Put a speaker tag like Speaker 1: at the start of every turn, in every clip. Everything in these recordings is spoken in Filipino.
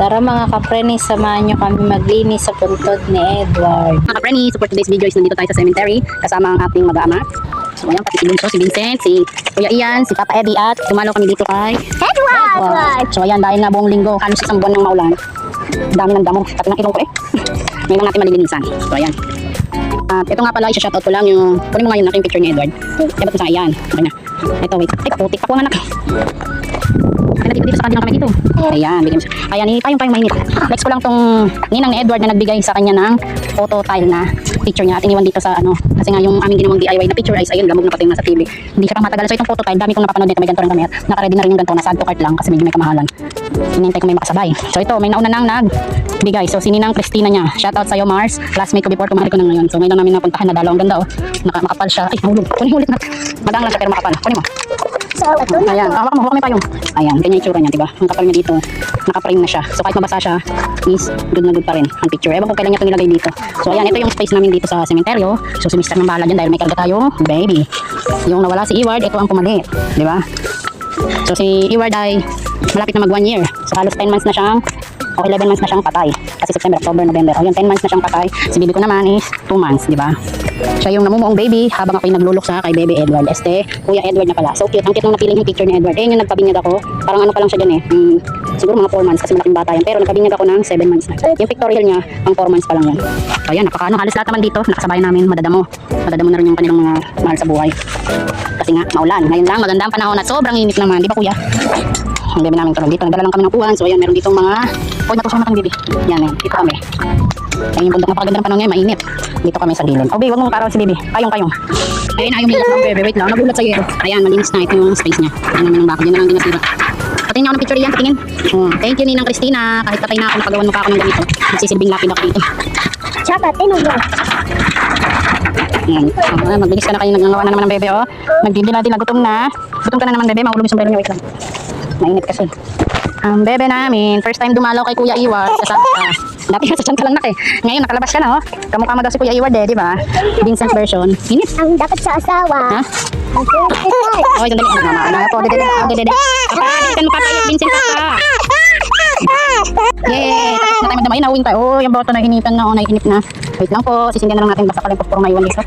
Speaker 1: Tara mga kaprenis, samahan nyo kami maglinis sa puntod ni Edward.
Speaker 2: Mga kaprenis, so for today's video is nandito tayo sa cemetery kasama ang ating mag-ama. So ayan, pati si Bunso, si Vincent, si Kuya Ian, si Papa Eddie at tumalo kami dito kay Edward. So ayan, dahil nga buong linggo, halos isang buwan ng maulan. Dami ng damo, pati ng ilong ko eh. Ngayon lang natin malilinisan. So ayan. At ito nga pala, isa-shoutout ko lang yung, kunin mo nga yung aking picture ni Edward. Dapat ko sa ayan. Okay na. Ito, wait. Ay, putik pa ko nga anak. Ay, dito sa kanya kami dito. Ayan, bigyan mo siya. Ayan, payong mainit. Next ko lang tong ninang ni Edward na nagbigay sa kanya ng photo tile na picture niya at iniwan dito sa ano. Kasi nga yung aming ginawang DIY na picture ay ayun, lamog na pati yung nasa TV. Hindi siya pang matagal. So itong photo tile, dami kong napapanood dito. May ganito rin kami at nakaready na rin yung ganito. Nasa add to cart lang kasi medyo may kamahalan. Hinihintay ko may makasabay. So ito, may nauna nang nagbigay. So si Ninang Christina niya. Shoutout sa'yo Mars. Classmate ko before, kumari ko na ngayon. So ngayon lang namin napuntahan na dalaw. Ang ganda oh. Makapal siya. Ay, nahulog. Kunin ulit natin. Madang lang siya pero makapal. Kunin mo. Ayan, hawak mo pa yung. Ayan, ganyan yung itsura niya, diba? Ang kapal niya dito, naka-frame na siya. So kahit mabasa siya, is good na good pa rin ang picture. Ewan kung kailan niya ito nilagay dito. So ayan, ito yung space namin dito sa sementeryo. So si Mr. nang bahala dyan dahil may karga tayo, baby. Yung nawala si Eward, ito ang pumalit, diba? So si Eward ay malapit na mag 1 year. So halos 10 months na siyang, o 11 months na siyang patay. Kasi September, October, November. O yun, 10 months na siyang patay. Si baby ko naman is 2 months, diba? Siya yung namumuong baby habang ako'y nagluluksa kay baby Edward. Kuya Edward na pala. So cute. Ang cute nung napiling yung picture ni Edward. Yung nagpabinyag ako. Parang ano pa lang siya dyan eh. Siguro mga 4 months kasi malaking bata yan. Pero nagpabinyag ako ng 7 months na. Yung pictorial niya, pang 4 months pa lang yan. So ayan, napakaano. Halos lahat naman dito. Nakasabayan namin. Madadamo. Madadamo na rin yung kanilang mga mahal sa buhay. Kasi nga, maulan. Ngayon lang, maganda ang panahon at sobrang init naman. Di ba kuya? Ang bebe namin tulog dito. Nagdala lang kami ng uwan. So ayan, meron ditong mga... Huwag na po siya matang bibi. Yan eh. Dito kami. Ayun yung bundok. Napakaganda ng panahon ngayon. Mainit. Dito kami sa gilid. Oh, babe, huwag mo makaraw si baby. Kayong. Ayun, ayaw milas ng bebe. Wait lang. Nagulat sa iyo. Ayan, malinis na. Ito yung space niya. Ayan naman ang bako. Diyan na lang din natira. Patingin ako ng picture yan. Patingin. Thank you, Ninang Christina. Kahit patay na ako, napagawan mo pa ako ng ganito. Magsisilbing lapid ako dito.
Speaker 3: Tsaka, tinugod.
Speaker 2: Ayan. Magbilis ka na kayo. Nagngawa na naman ng bebe, oh. Nagdidila-dila. Gutom na. Gutom ka na naman, bebe. Mahulog yung sombrero niya. Wait lang. Mainit kasi. Ang bebe namin, first time dumalaw kay Kuya Eward. Kasama ka. Dati sa tiyan ka lang nak eh. Ngayon nakalabas ka na oh. Kamukha mo daw si Kuya Eward eh, di ba? Vincent version. Init.
Speaker 3: Ang dapat sa asawa.
Speaker 2: Ha? Oy, dali. Ano po, dede. Kan mo papayag Vincent pa. Yay! Tapos na tayo magdamay. Nauwing tayo. Oh, yung boto na initan na. Oh, naiinip na. Wait lang po. Sisindihan na lang natin. Basta pala yung posporo may iwan dito.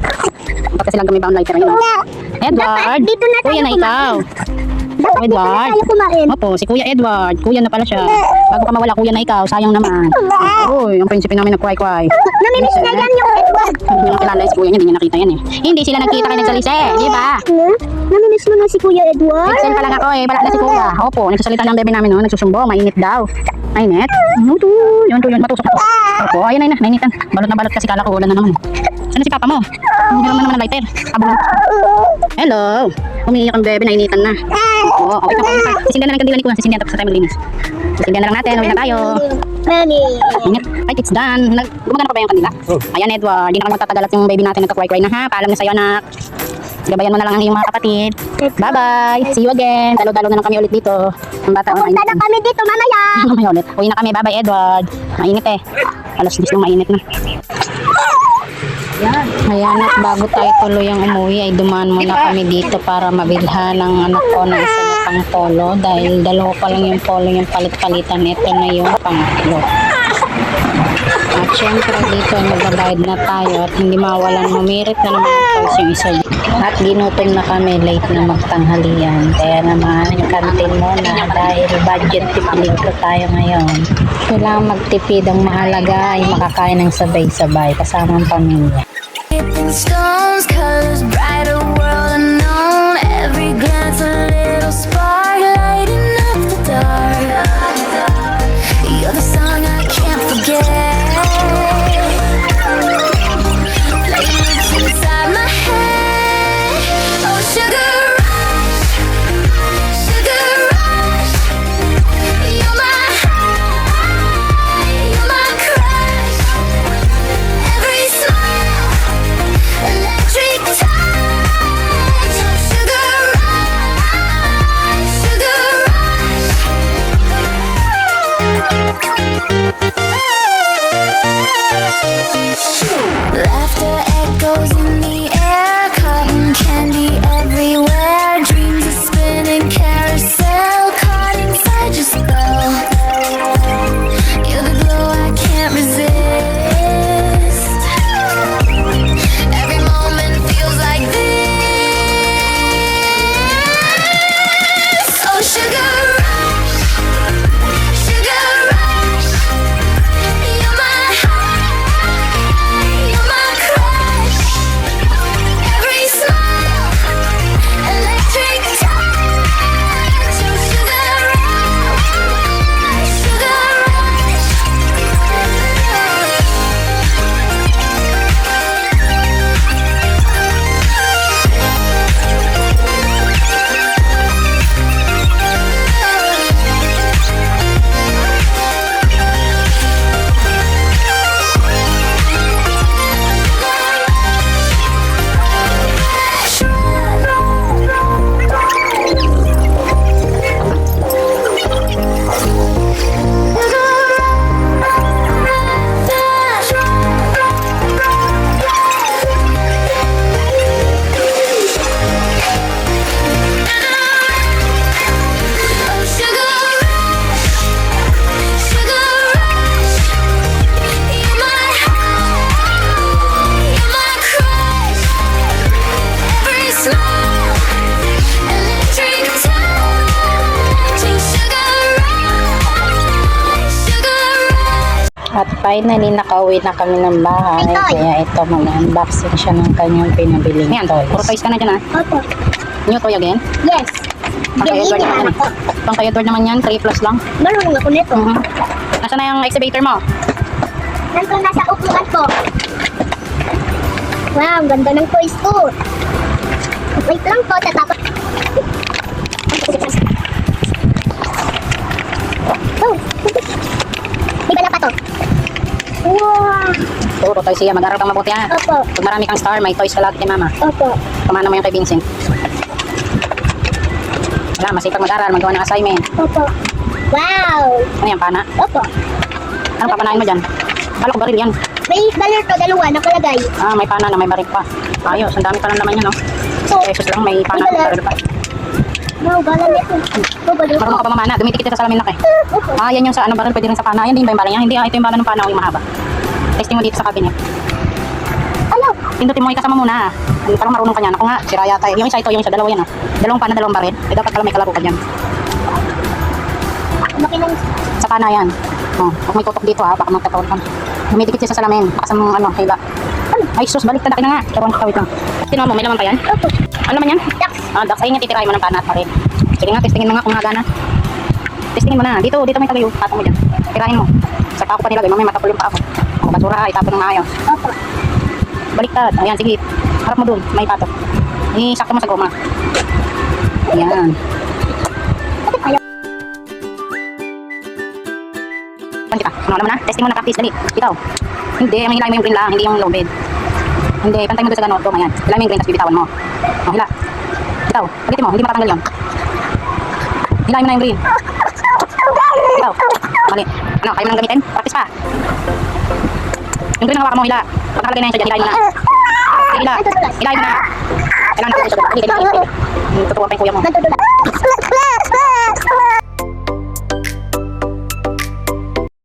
Speaker 2: Ba't kasi lang kami bound lighter. Edward.
Speaker 3: Dito na tayo
Speaker 2: Kuya na ikaw. Edward.
Speaker 3: Tayo kumain.
Speaker 2: Opo, si Kuya Edward. Kuya na pala siya. Bago ka mawala, kuya na ikaw. Sayang naman. Uy, yung prinsipe namin nagkway-kway.
Speaker 3: Namimiss na yan yung Edward.
Speaker 2: Hindi nyo kilala si kuya niya, hindi niya nakita yan eh. Hindi sila nagkita kayo nagsalise, di ba?
Speaker 3: Namimiss mo na si Kuya Edward.
Speaker 2: Excel pa lang ako eh, bala na si kuya. Opo, nagsasalita ng bebe namin, no? Nagsusumbo, mainit daw. Mainit? Yun to, matusok to. Opo, ayun na, nainitan. Balot na balot kasi kala ko ulan na naman. Ano si papa mo? Hiram na naman ng lighter. Abo na. Hello. Umiiyak ang bebe, nainitan na. Oo, okay na. Sisindihan na lang kandila ni kuya. Sisindihan tapos sa tayo maglinis. Sisindihan na lang natin. Uwi na tayo.
Speaker 3: Mami.
Speaker 2: Ingat. Right, it's done. Gumagana pa ba yung kandila? Ayan, Edward. Hindi na kami magtatagalat yung baby natin. Nagka-cry-cry na ha. Paalam na sa'yo, anak. Gabayan mo na lang ang iyong mga kapatid. Bye-bye. See you again. Dalo-dalo na lang kami ulit dito. Ang bata.
Speaker 3: Punta na kami dito mamaya.
Speaker 2: Mamaya ulit. Uwi na kami. Bye-bye, Edward. Mainit eh. Alas 10 nung mainit na.
Speaker 1: Ayan, at bago tayo tuluyang umuwi ay dumaan muna kami dito para mabilhan ng anak ko ng isa na pang polo dahil dalawa pa lang yung polo yung palit-palitan. Ito na yung pangatlo. At syempre dito magbabayad na tayo at hindi mawalan, mumirit na naman ito yung isa. At ginutom na kami, late na magtanghalian. Kaya naman yung kantin muna dahil budget tipilig ko tayo ngayon. Kailangan magtipid, ang mahalaga ay makakain ng sabay-sabay kasama ang pamilya.
Speaker 4: Stones, colors, brighter world unknown. Every glance a little spark, lighting up the dark. You're the song I can't forget. Playing roots inside my head. Oh, sugar rush, sugar rush. You're my high, you're my crush. Every smile, electric touch. Oh, sugar rush, sugar rush. Laughter echoes in the air, cotton candy everywhere. Dreams are spinning carousel, caught inside your spell.
Speaker 1: At finally, nakauwi na kami ng bahay. Kaya ito, mag-unboxing siya ng kanyang pinabiling
Speaker 2: Ayan,
Speaker 1: toys.
Speaker 2: puro toys ka na dyan ha.
Speaker 3: Opo.
Speaker 2: New toy again.
Speaker 3: Yes.
Speaker 2: Pang kay Edward naman yan.
Speaker 3: ako.
Speaker 2: Pang kay Edward naman yan, 3 plus lang.
Speaker 3: Marunong ako nito.
Speaker 2: Nasaan na yung excavator mo?
Speaker 3: Nandun nasa upuan ko. Wow, ang ganda ng toys ko. Wait lang po, tatapos. Oh, may bala pa to. Wow.
Speaker 2: Puro toys siya, mag-aral kang mabuti ha.
Speaker 3: Opo.
Speaker 2: Pag marami kang star, may toys ka lagi kay mama.
Speaker 3: Opo.
Speaker 2: Pamana mo yung kay Vincent. Wala, masipag mag-aral, magawa ng assignment.
Speaker 3: Opo. Wow.
Speaker 2: Ano yan, pana?
Speaker 3: Opo.
Speaker 2: Anong papanain mo dyan? Kala ko baril yan.
Speaker 3: May baler to, dalawa, nakalagay.
Speaker 2: Ah, may pana na may barik pa. Ayos, ang dami pa lang naman yan, no?
Speaker 3: So,
Speaker 2: Pesos lang, may pana
Speaker 3: May
Speaker 2: na
Speaker 3: baler.
Speaker 2: baril pa.
Speaker 3: wow, baler nito. Oh, baler
Speaker 2: Marunong ka ba mamana? Dumitikit ka sa salamin na kay.
Speaker 3: Opo.
Speaker 2: Ah, yan yung sa ano baril, pwede rin sa pana. Yan din ba yung bala niya? Hindi, ito yung bala ng pana, yung mahaba. Testing mo dito sa cabinet.
Speaker 3: Ano?
Speaker 2: Pindutin mo ikasama muna. Ano, parang marunong ka niyan. Ako nga, sira yata. Yung isa ito, yung isa, dalawa yan, oh. Dalawang pana, dalawang baril. Eh, dapat pala may kalaro ka dyan.
Speaker 3: Laki ng...
Speaker 2: Sa pana yan. Oh, huwag may tutok dito ha, baka magkataon ka. Dumidikit siya sa salamin, baka sa mga ano, hiba. Ay sus, balik na nga. Pero ang kawit lang. Tinuha mo, may laman pa yan?
Speaker 3: Opo.
Speaker 2: Ano naman yan?
Speaker 3: Dax.
Speaker 2: Ah, dax. Ayun nga, titirahin mo ng pana at baril. Sige nga, testingin mo nga kung nagana. Testingin mo na. Dito may tagayo. Patong mo dyan. Tirahin mo. Sa pako pa nilagay, mamaya matapol yung pako. O, basura ha, itapon ng maayos.
Speaker 3: Opo.
Speaker 2: Baliktad. Ayan, sige. Harap mo dun, may patok. Isakto mo sa goma. Ayan. Kita. Ano, alam mo na? Testing mo na, practice. Dali. Bitaw. Hindi, ang hilahin mo yung green lang, hindi yung low bed. Hindi, pantay mo doon sa ganun. Ito, ayan. Hilahin mo yung green, tapos bibitawan mo. O, hila. Bitaw. Pagitin mo, hindi matatanggal yun. Hilahin mo na yung green. Bitaw. Mali. Ano, kaya mo nang gamitin? Practice pa. Yung green ang hawakan mo, hila. Pag nakalagay na yun sa dyan, hilahin mo na. Sige, hila. Hilahin mo na. Kailangan na ito sa dyan. Tuturuan pa yung kuya mo.
Speaker 3: Nandudula.